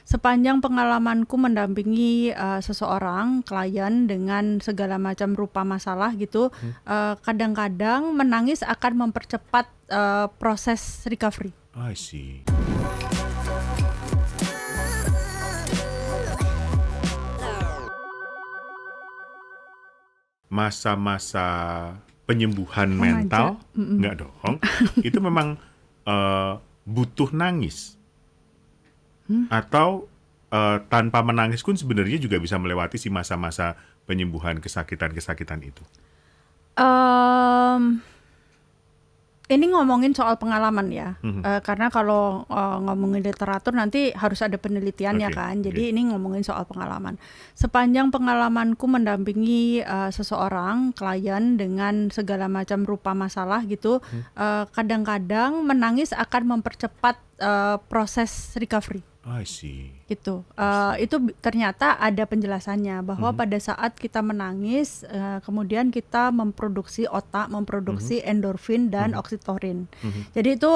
Sepanjang pengalamanku mendampingi, seseorang, klien dengan segala macam rupa masalah gitu, kadang-kadang menangis akan mempercepat, proses recovery. I see. Masa-masa penyembuhan mental, enggak dong. Itu memang butuh nangis. Atau tanpa menangis pun sebenarnya juga bisa melewati si masa-masa penyembuhan kesakitan-kesakitan itu. Ini ngomongin soal pengalaman ya, karena kalau ngomongin literatur nanti harus ada penelitiannya kan. Jadi ini ngomongin soal pengalaman. Sepanjang pengalamanku mendampingi seseorang, klien dengan segala macam rupa masalah gitu, kadang-kadang menangis akan mempercepat proses recovery. I see. Gitu. Itu ternyata ada penjelasannya bahwa pada saat kita menangis, kemudian kita otak memproduksi endorfin dan oksitosin. Jadi itu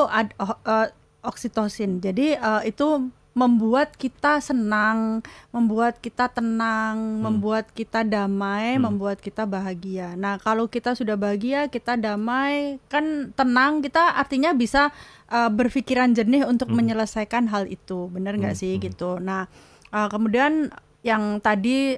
oksitosin. Jadi itu membuat kita senang, membuat kita tenang, membuat kita damai, membuat kita bahagia. Nah, kalau kita sudah bahagia, kita damai, kan tenang, kita artinya bisa berpikiran jernih untuk menyelesaikan hal itu. Benar nggak sih gitu. Nah, kemudian yang tadi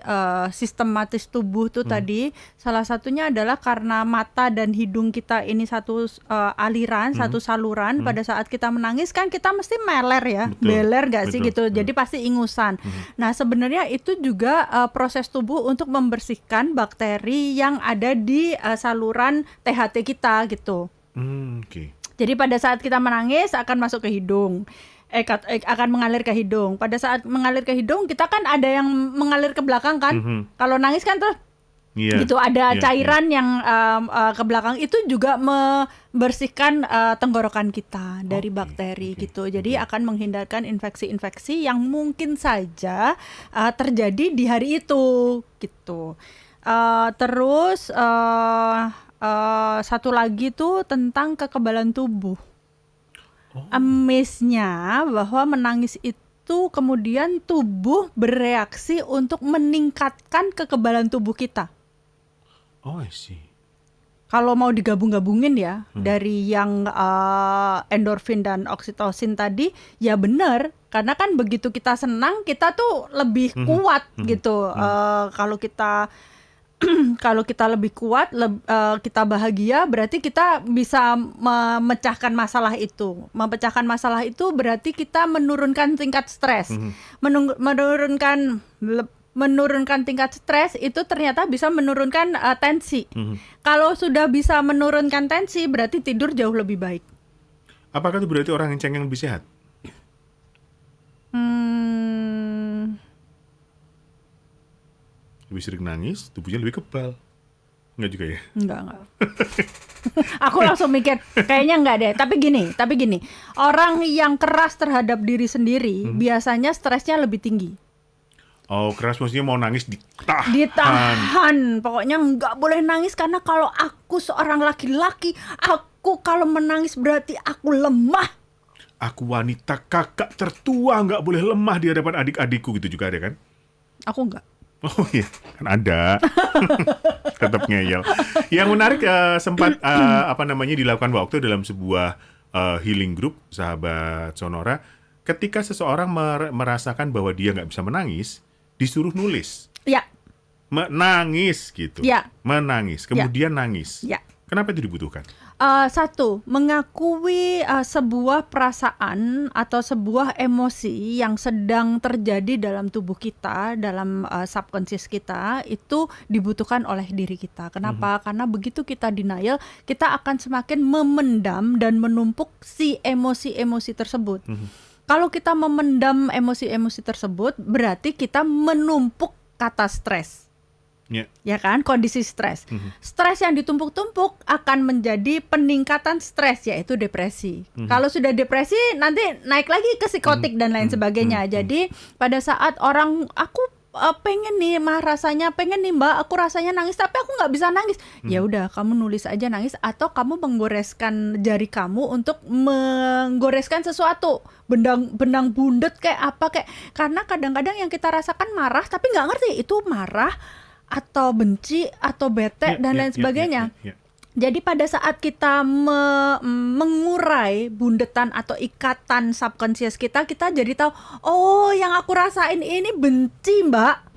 sistematis tubuh tuh tadi salah satunya adalah karena mata dan hidung kita ini satu aliran, satu saluran. Pada saat kita menangis kan kita mesti meler ya, beler nggak sih gitu. Jadi pasti ingusan. Nah, sebenarnya itu juga proses tubuh untuk membersihkan bakteri yang ada di saluran THT kita gitu. Okay. Jadi pada saat kita menangis akan masuk ke hidung. Akan mengalir ke hidung. Pada saat mengalir ke hidung, kita kan ada yang mengalir ke belakang kan. Kalau nangis kan terus gitu ada cairan yang ke belakang, itu juga membersihkan tenggorokan kita dari bakteri gitu. Jadi akan menghindarkan infeksi-infeksi yang mungkin saja terjadi di hari itu gitu. Terus satu lagi tuh tentang kekebalan tubuh. Amaze-nya bahwa menangis itu kemudian tubuh bereaksi untuk meningkatkan kekebalan tubuh kita. Oh, I see. Kalau mau digabung-gabungin ya, dari yang endorfin dan oksitosin tadi, ya benar. Karena kan begitu kita senang, kita tuh lebih kuat gitu. Kalau kita lebih kuat, kita bahagia, berarti kita bisa memecahkan masalah itu. Memecahkan masalah itu berarti kita menurunkan tingkat stres. Menurunkan tingkat stres itu ternyata bisa menurunkan tensi. Kalau sudah bisa menurunkan tensi, berarti tidur jauh lebih baik. Apakah itu berarti orang yang cengeng lebih sehat? Lebih sering nangis, tubuhnya lebih kebal. Enggak juga ya? Enggak. Aku langsung mikir, kayaknya enggak deh. Tapi gini. Orang yang keras terhadap diri sendiri, biasanya stresnya lebih tinggi. Oh, keras maksudnya mau nangis ditahan. Ditahan. Pokoknya enggak boleh nangis, karena kalau aku seorang laki-laki, aku kalau menangis berarti aku lemah. Aku wanita kakak tertua, enggak boleh lemah di hadapan adik-adikku, gitu juga ada kan? Aku enggak. Oh iya, kan ada. Tetap ngeyel. Yang menarik sempat dilakukan waktu dalam sebuah healing group, sahabat Sonora, ketika seseorang merasakan bahwa dia nggak bisa menangis, disuruh nulis. Ya. Menangis gitu. Ya. Menangis, kemudian nangis. Ya. Kenapa itu dibutuhkan? Satu, mengakui sebuah perasaan atau sebuah emosi yang sedang terjadi dalam tubuh kita, dalam subconscious kita, itu dibutuhkan oleh diri kita. Kenapa? Karena begitu kita denial, kita akan semakin memendam dan menumpuk si emosi-emosi tersebut. Kalau kita memendam emosi-emosi tersebut, berarti kita menumpuk kata stres. Ya kan, kondisi stres. Stres yang ditumpuk-tumpuk akan menjadi peningkatan stres, yaitu depresi. Kalau sudah depresi, nanti naik lagi ke psikotik dan lain sebagainya. Jadi pada saat orang, aku pengen nih mah rasanya, pengen nih mbak, aku rasanya nangis tapi aku nggak bisa nangis. Ya udah, kamu nulis aja nangis, atau kamu menggoreskan jari kamu untuk menggoreskan sesuatu, benang bundet kayak apa kayak. Karena kadang-kadang yang kita rasakan marah tapi nggak ngerti itu marah atau benci atau bete dan lain sebagainya. Jadi pada saat kita mengurai bundetan atau ikatan subconscious kita, kita jadi tahu, oh yang aku rasain ini benci mbak.